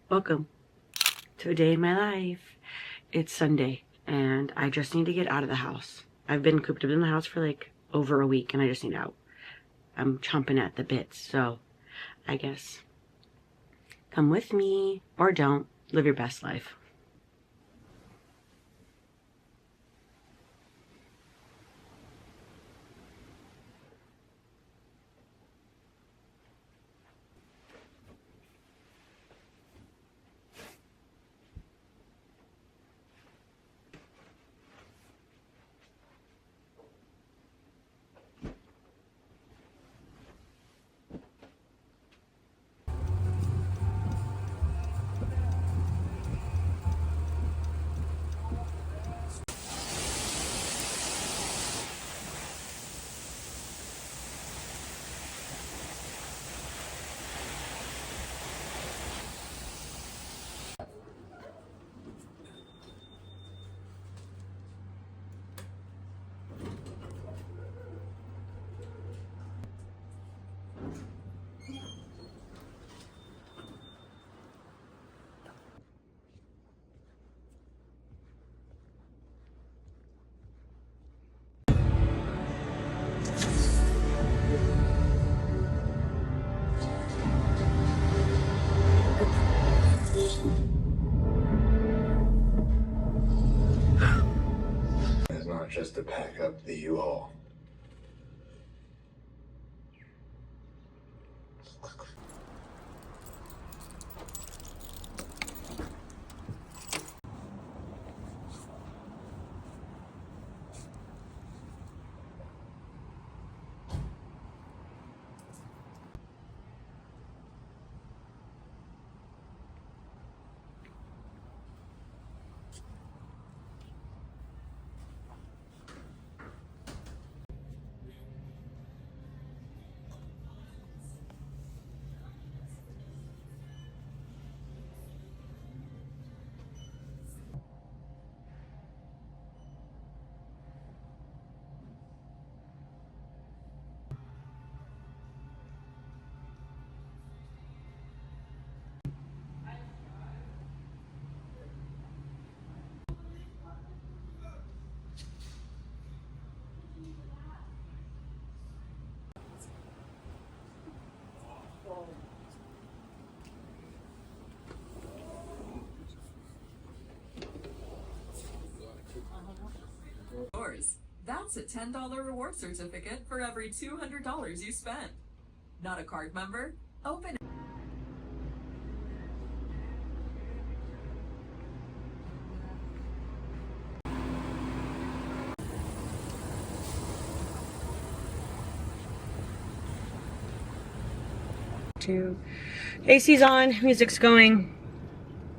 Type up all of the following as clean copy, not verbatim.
Welcome to a day in my life. It's Sunday and I just need to get out of the house. I've been cooped up in the house for like over a week and I just need out. I'm chomping at the bits, so I guess come with me or don't. Live your best life. It's not just to pack up the U-Haul. That's a $10 reward certificate for every $200 you spend. Not a card member? Open it. AC's on, music's going.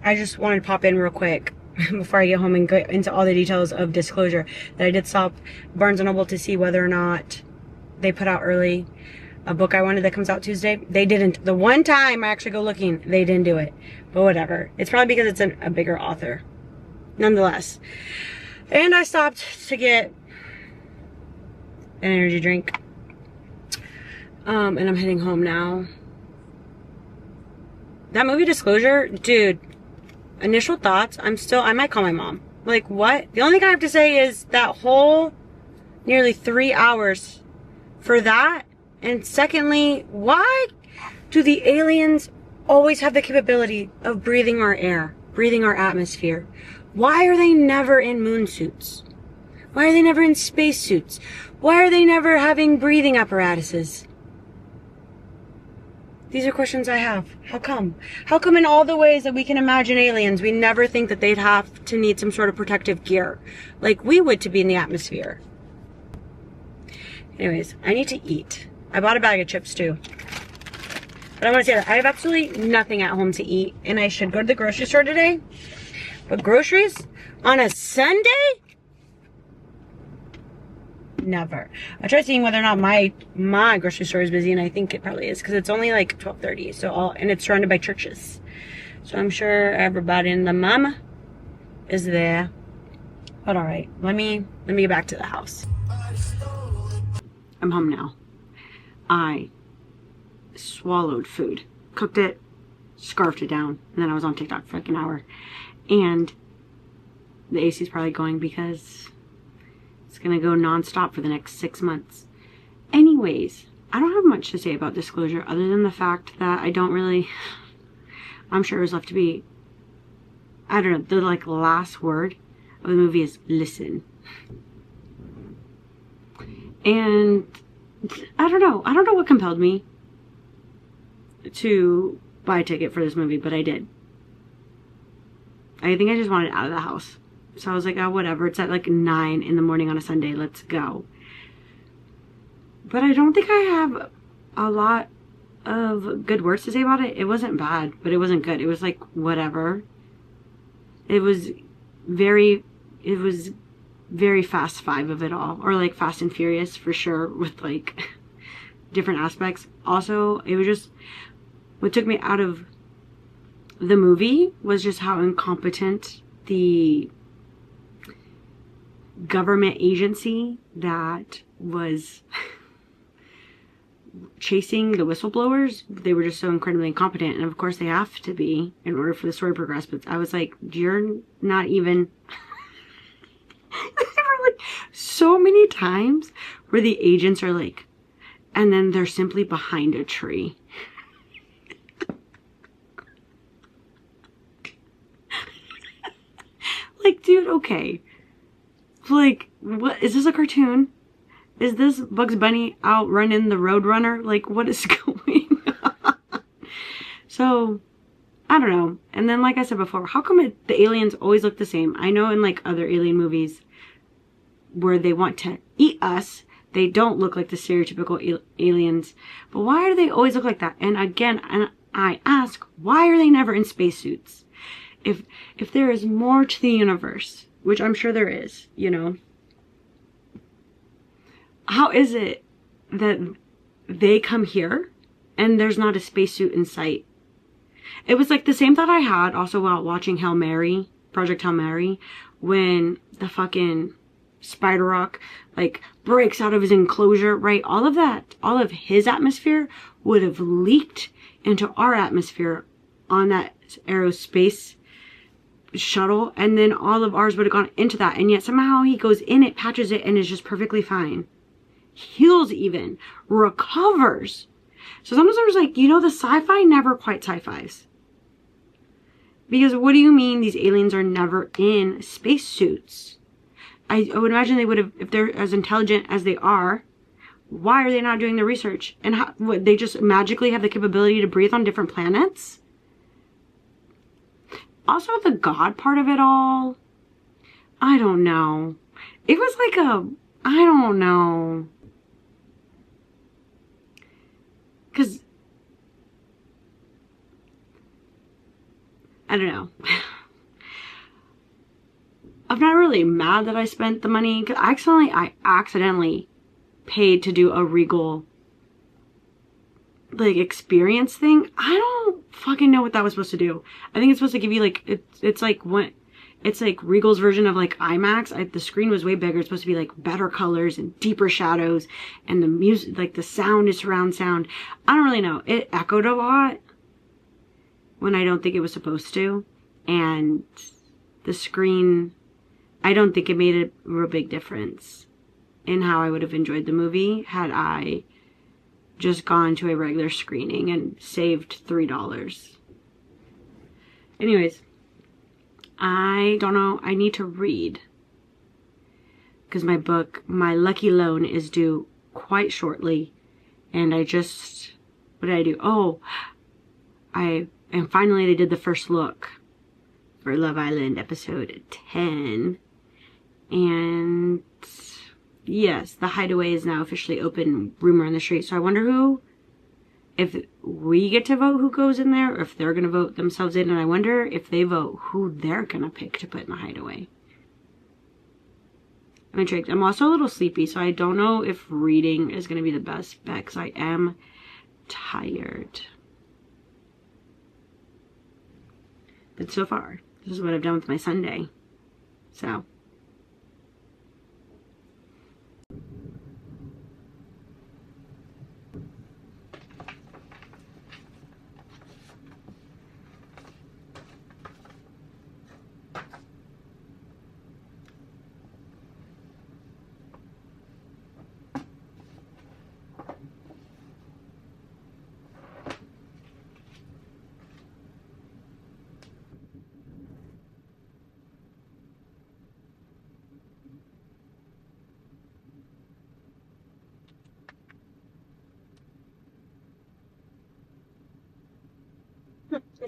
I just wanted to pop in real quick before I get home and get into all the details of disclosure that I did stop Barnes & Noble to see whether or not they put out early a book I wanted that comes out Tuesday. They didn't. The one time I actually go looking, they didn't do it. But whatever. It's probably because it's a bigger author. Nonetheless. And I stopped to get an energy drink. And I'm heading home now. That movie Disclosure, dude, initial thoughts, I might call my mom. Like, what? The only thing I have to say is that whole nearly 3 hours for that. And secondly, why do the aliens always have the capability of breathing our air, breathing our atmosphere? Why are they never in moon suits? Why are they never in space suits? Why are they never having breathing apparatuses? These are questions I have. How come? How come in all the ways that we can imagine aliens, we never think that they'd have to need some sort of protective gear like we would to be in the atmosphere? Anyways, I need to eat. I bought a bag of chips too. But I want to say that I have absolutely nothing at home to eat and I should go to the grocery store today. But groceries on a Sunday? Never. I tried seeing whether or not my grocery store is busy, and I think it probably is because it's only like 12:30. And it's surrounded by churches, so I'm sure everybody in the mama is there. But all right, let me get back to the house. I'm home now. I swallowed food, cooked it, scarfed it down, and then I was on TikTok for like an hour. And the AC is probably going because it's gonna go non-stop for the next 6 months. Anyways, I don't have much to say about Disclosure other than the fact that I don't really, I'm sure it was left to be, I don't know, the like last word of the movie is listen. And I don't know what compelled me to buy a ticket for this movie, but I did. I think I just wanted out of the house. So I was like, oh, whatever. It's at like 9 in the morning on a Sunday. Let's go. But I don't think I have a lot of good words to say about it. It wasn't bad, but it wasn't good. It was like, whatever. It was very Fast 5 of it all. Or like Fast and Furious for sure, with like different aspects. Also, it was just, what took me out of the movie was just how incompetent the government agency that was chasing the whistleblowers, they were just so incredibly incompetent. And of course they have to be in order for the story to progress. But I was like, you're not even there were like so many times where the agents are like, and then they're simply behind a tree. Like, dude, okay. Like, what? Is this a cartoon? Is this Bugs Bunny out running the Roadrunner? Like, what is going on? So, I don't know. And then, like I said before, how come the aliens always look the same? I know in, like, other alien movies where they want to eat us, they don't look like the stereotypical aliens. But why do they always look like that? And again, I ask, why are they never in spacesuits? If there is more to the universe, which I'm sure there is, you know, how is it that they come here and there's not a spacesuit in sight? It was like the same thought I had also while watching Hail Mary, Project Hail Mary, when the fucking Spider Rock like breaks out of his enclosure, right? All of his atmosphere would have leaked into our atmosphere on that aerospace shuttle, and then all of ours would have gone into that, and yet somehow he goes in it, patches it, and is just perfectly fine. Heals even. Recovers. So sometimes I was like, you know, the sci-fi never quite sci-fis. Because what do you mean these aliens are never in spacesuits? I would imagine they would have, if they're as intelligent as they are, why are they not doing the research? And how, what, they just magically have the capability to breathe on different planets? Also, the God part of it all, I don't know. It was like I don't know. Because, I don't know. I'm not really mad that I spent the money, because I accidentally paid to do a Regal like experience thing. I don't fucking know what that was supposed to do. I think it's supposed to give you like, it's like what, it's like Regal's version of like IMAX. The screen was way bigger. It's supposed to be like better colors and deeper shadows, and the music, like the sound is surround sound. I don't really know. It echoed a lot when I don't think it was supposed to, and the screen, I don't think it made a real big difference in how I would have enjoyed the movie had I just gone to a regular screening and saved $3. Anyways, I don't know. I need to read, because my book, My Lucky Loan, is due quite shortly. And I just, what did I do? Oh, and finally they did the first look for Love Island episode 10. And yes, The Hideaway is now officially open, rumor on the street. So I wonder if we get to vote who goes in there, or if they're going to vote themselves in. And I wonder if they vote who they're going to pick to put in The Hideaway. I'm intrigued. I'm also a little sleepy, so I don't know if reading is going to be the best bet, because I am tired. But so far, this is what I've done with my Sunday. So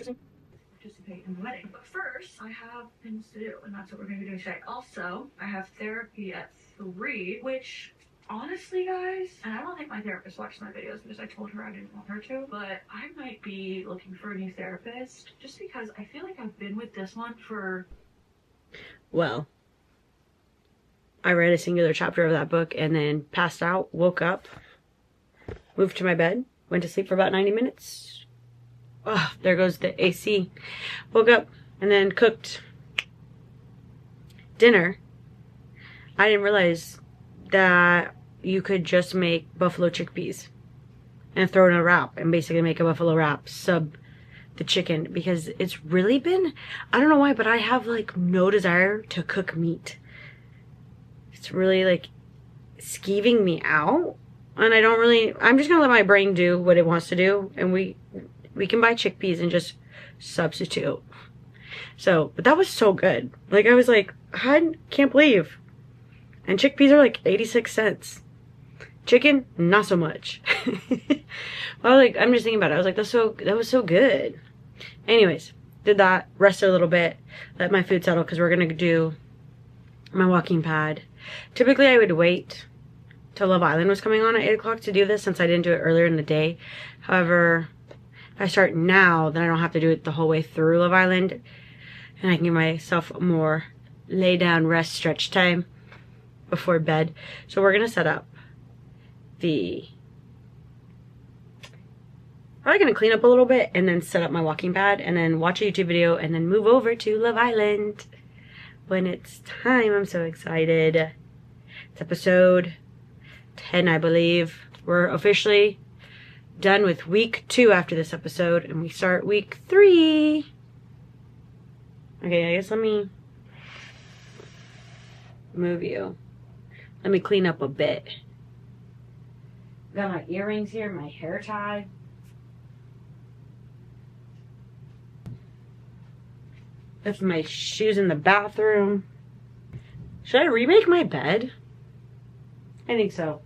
participate in the wedding. But first, I have things to do, and that's what we're going to be doing today. Also, I have therapy at 3, which honestly, guys, and I don't think my therapist watched my videos because I told her I didn't want her to, but I might be looking for a new therapist just because I feel like I've been with this one for... Well, I read a singular chapter of that book and then passed out, woke up, moved to my bed, went to sleep for about 90 minutes. Oh, there goes the AC. Woke up and then cooked dinner. I didn't realize that you could just make buffalo chickpeas and throw it in a wrap and basically make a buffalo wrap sub the chicken, because it's really been, I don't know why, but I have like no desire to cook meat. It's really like skeeving me out, and I don't really, I'm just gonna let my brain do what it wants to do, and we can buy chickpeas and just substitute. So, but that was so good. Like, I was like, I can't believe. And chickpeas are like 86 cents. Chicken, not so much. Well, like, I'm just thinking about it. I was like, that was so good. Anyways, did that, rested a little bit, let my food settle, because we're gonna do my walking pad. Typically, I would wait till Love Island was coming on at 8 o'clock to do this, since I didn't do it earlier in the day. However, if I start now, then I don't have to do it the whole way through Love Island, and I can give myself more lay down, rest, stretch time before bed. So we're gonna set up probably gonna clean up a little bit and then set up my walking pad and then watch a YouTube video and then move over to Love Island when it's time. I'm so excited. It's episode 10, I believe. We're officially done with week 2 after this episode, and we start week 3. Okay, I guess let me move you. Let me clean up a bit. Got my earrings here, my hair tied. Left my shoes in the bathroom. Should I remake my bed? I think so.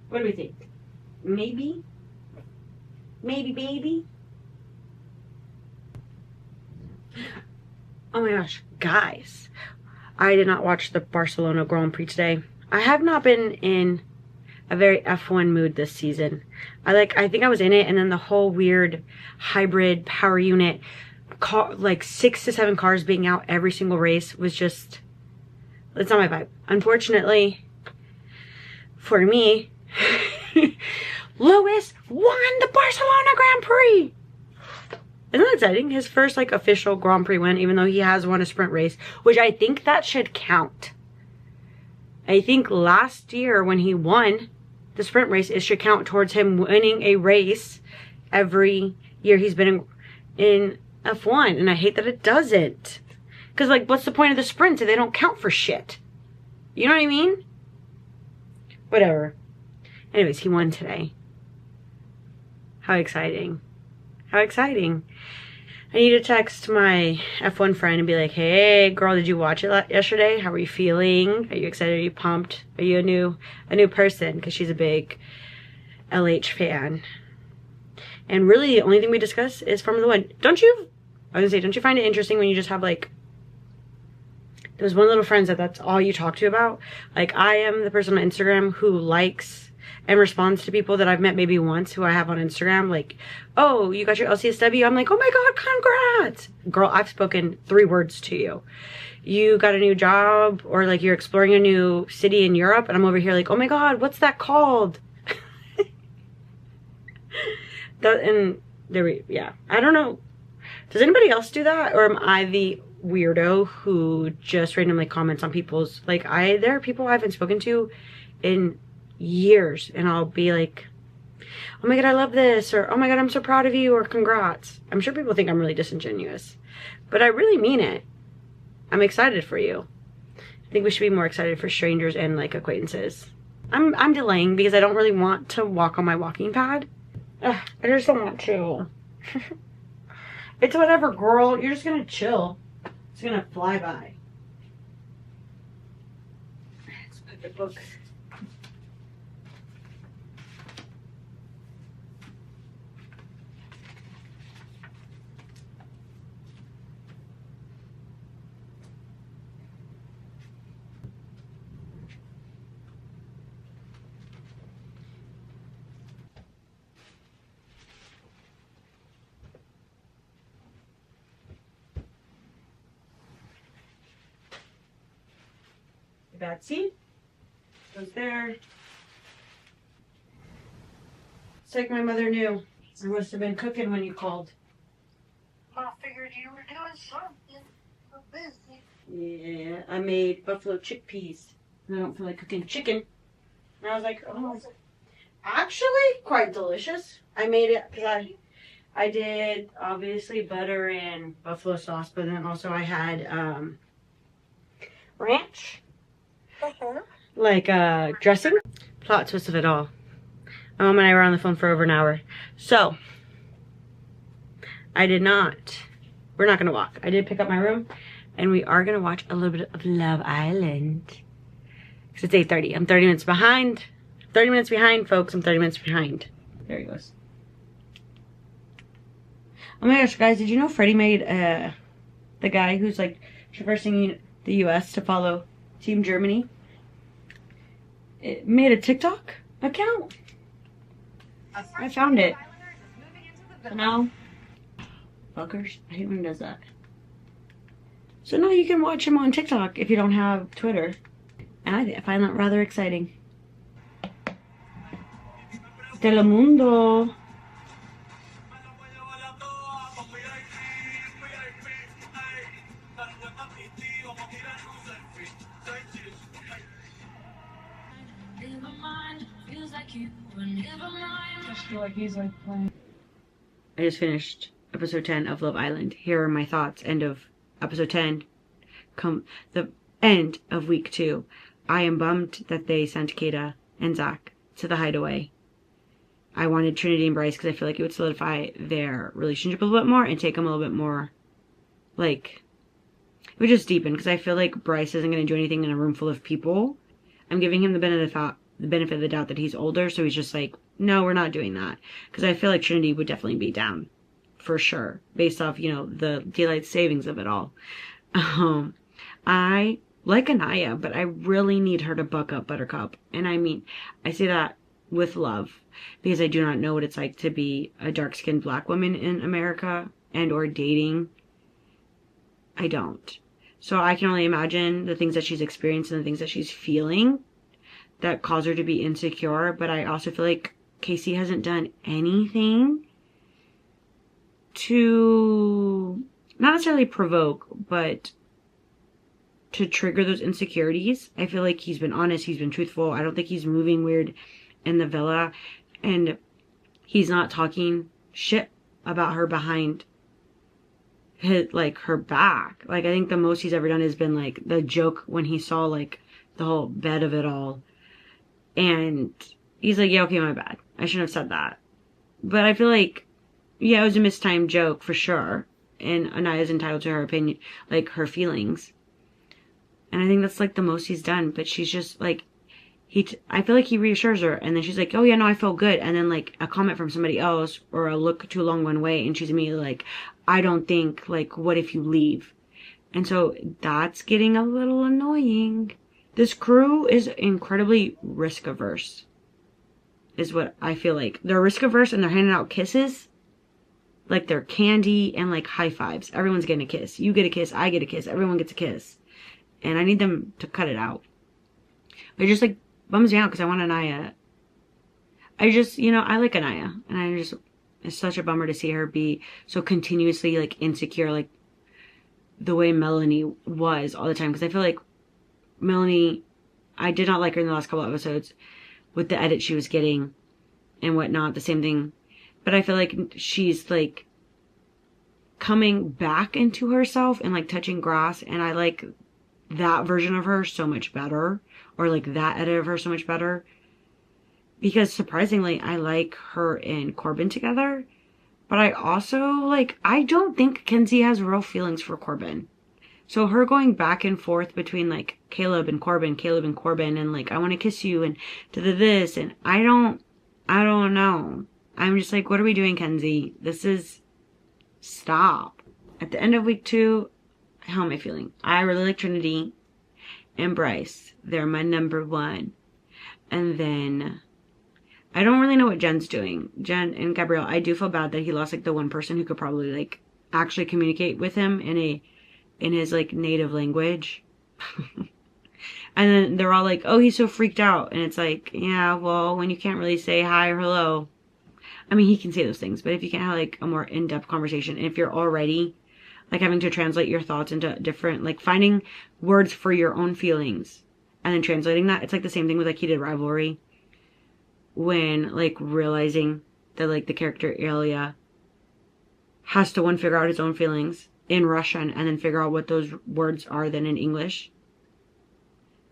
What do we think? Maybe? Maybe, baby? Oh my gosh, guys. I did not watch the Barcelona Grand Prix today. I have not been in a very F1 mood this season. I think I was in it, and then the whole weird hybrid power unit car, like 6 to 7 cars being out every single race, was just, it's not my vibe. Unfortunately for me, Lewis won the Barcelona Grand Prix. Isn't that exciting? His first like official Grand Prix win, even though he has won a sprint race, which I think that should count. I think last year when he won the sprint race, it should count towards him winning a race every year he's been in F1. And I hate that it doesn't. Because like, what's the point of the sprints if they don't count for shit? You know what I mean? Whatever. Anyways, he won today. How exciting. How exciting. I need to text my F1 friend and be like, hey girl, did you watch it yesterday? How are you feeling? Are you excited? Are you pumped? Are you a new person? Because she's a big LH fan. And really the only thing we discuss is Formula 1. Don't you find it interesting when you just have like those one little friends that's all you talk to about? Like, I am the person on Instagram who likes and responds to people that I've met maybe once who I have on Instagram. Like, oh, you got your LCSW? I'm like, oh my God, congrats. Girl, I've spoken 3 words to you. You got a new job, or like you're exploring a new city in Europe, and I'm over here like, oh my God, what's that called? Yeah, I don't know. Does anybody else do that? Or am I the weirdo who just randomly comments on people's, like, there are people I haven't spoken to in years, and I'll be like, oh my God, I love this, or oh my God, I'm so proud of you, or congrats. I'm sure people think I'm really disingenuous, but I really mean it. I'm excited for you. I think we should be more excited for strangers and like acquaintances. I'm delaying because I don't really want to walk on my walking pad. Ugh, I just don't want to. It's whatever, girl. You're just gonna chill. It's gonna fly by. Let's put the book. bad. See? Goes there. It's like my mother knew. I must have been cooking when you called. I figured you were doing something. So busy. Yeah, I made buffalo chickpeas. I don't feel like cooking chicken. And I was like, oh, actually quite delicious. I made it because I did obviously butter and buffalo sauce, but then also I had ranch, like dressing. Plot twist of it all. My mom and I were on the phone for over an hour. So we're not gonna walk. I did pick up my room and we are gonna watch a little bit of Love Island. Because it's 8:30. I'm 30 minutes behind. 30 minutes behind, folks. I'm 30 minutes behind. There he goes. Oh my gosh, guys, did you know Freddie made the guy who's like traversing the US to follow Team Germany? It made a TikTok account. I found it. So now, fuckers, I hate when he does that. So now you can watch him on TikTok if you don't have Twitter. And I find that rather exciting. Telemundo. I just finished episode 10 of Love Island. Here are my thoughts. End of episode 10. Come the end of week 2. I am bummed that they sent Kata and Zach to the hideaway. I wanted Trinity and Bryce because I feel like it would solidify their relationship a little bit more and take them a little bit more, like, it would just deepen, because I feel like Bryce isn't going to do anything in a room full of people. I'm giving him the benefit of the doubt that he's older, so he's just like, no, we're not doing that. Because I feel like Trinity would definitely be down, for sure, based off, you know, the daylight savings of it all. I like Anaya, but I really need her to buck up Buttercup. And I mean, I say that with love, because I do not know what it's like to be a dark-skinned black woman in America and or dating. I don't. So I can only imagine the things that she's experienced and the things that she's feeling that cause her to be insecure. But I also feel like Casey hasn't done anything to not necessarily provoke, but to trigger those insecurities. I feel like he's been honest, he's been truthful. I don't think he's moving weird in the villa, and he's not talking shit about her behind his, like, her back. Like, I think the most he's ever done has been like the joke when he saw like the whole bed of it all, and he's like, yeah, okay, my bad, I shouldn't have said that. But I feel like, yeah, it was a mistimed joke for sure, and Anaya's entitled to her opinion, like her feelings. And I think that's like the most he's done. But she's just like, I feel like he reassures her. And then she's like, oh yeah, no, I feel good. And then like a comment from somebody else or a look too long one way. And she's immediately like, I don't think, like, what if you leave? And so that's getting a little annoying. This crew is incredibly risk averse, is what I feel like. They're risk averse and they're handing out kisses. Like they're candy and like high fives. Everyone's getting a kiss. You get a kiss. I get a kiss. Everyone gets a kiss. And I need them to cut it out. It just, like, bums me out because I want Anaya. I just, you know, I like Anaya. And I just, it's such a bummer to see her be so continuously, like, insecure, like, the way Melanie was all the time. Because I feel like Melanie, I did not like her in the last couple episodes with the edit she was getting and whatnot. The same thing. But I feel like she's, like, coming back into herself and, like, touching grass. And I like that version of her so much better, or like that edit of her so much better, because surprisingly I like her and Corbin together, but I also like, I don't think Kenzie has real feelings for Corbin. So her going back and forth between like Caleb and Corbin, and like, I want to kiss you and to the this, and I don't know. I'm just like, what are we doing, Kenzie? This is, stop. At the end of week 2, how am I feeling? I really like Trinity and Bryce. They're my number 1. And then I don't really know what Jen's doing. Jen and Gabrielle, I do feel bad that he lost like the one person who could probably like actually communicate with him in his like native language. And then they're all like, oh, he's so freaked out. And it's like, yeah, well, when you can't really say hi or hello. I mean, he can say those things, but if you can't have like a more in-depth conversation, and if you're already like having to translate your thoughts into different, like finding words for your own feelings and then translating that, it's like the same thing with like Heated Rivalry. When like realizing that like the character Ilya has to one figure out his own feelings in Russian and then figure out what those words are then in English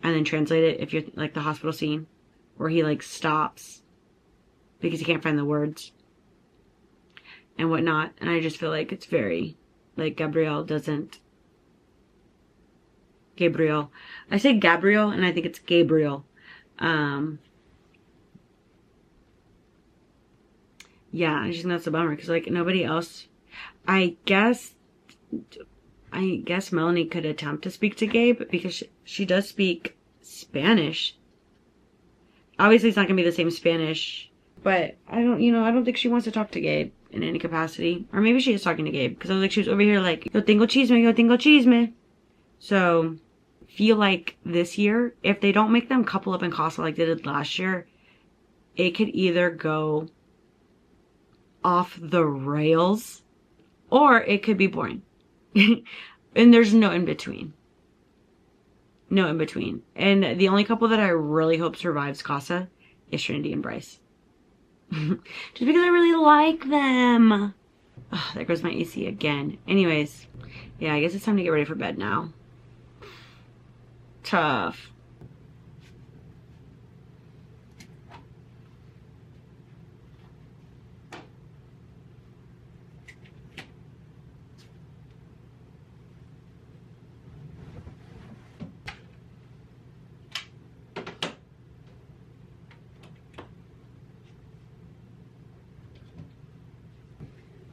and then translate it. If you're like the hospital scene where he like stops because he can't find the words and whatnot. And I just feel like it's very like Gabriel. I say Gabriel and I think it's Gabriel. Yeah, I just think that's a bummer because like nobody else. I guess Melanie could attempt to speak to Gabe because she does speak Spanish. Obviously, it's not gonna be the same Spanish, but I don't think she wants to talk to Gabe in any capacity. Or maybe she is talking to Gabe because I was like, she was over here like, yo tengo chisme. So, feel like this year, if they don't make them couple up in Casa like they did last year, it could either go off the rails or it could be boring. And there's no in between. And the only couple that I really hope survives Casa is Trinity and Bryce. Just because I really like them. Oh, there goes my AC again. Anyways, yeah, I guess it's time to get ready for bed now. Tough.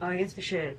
Oh, I guess we should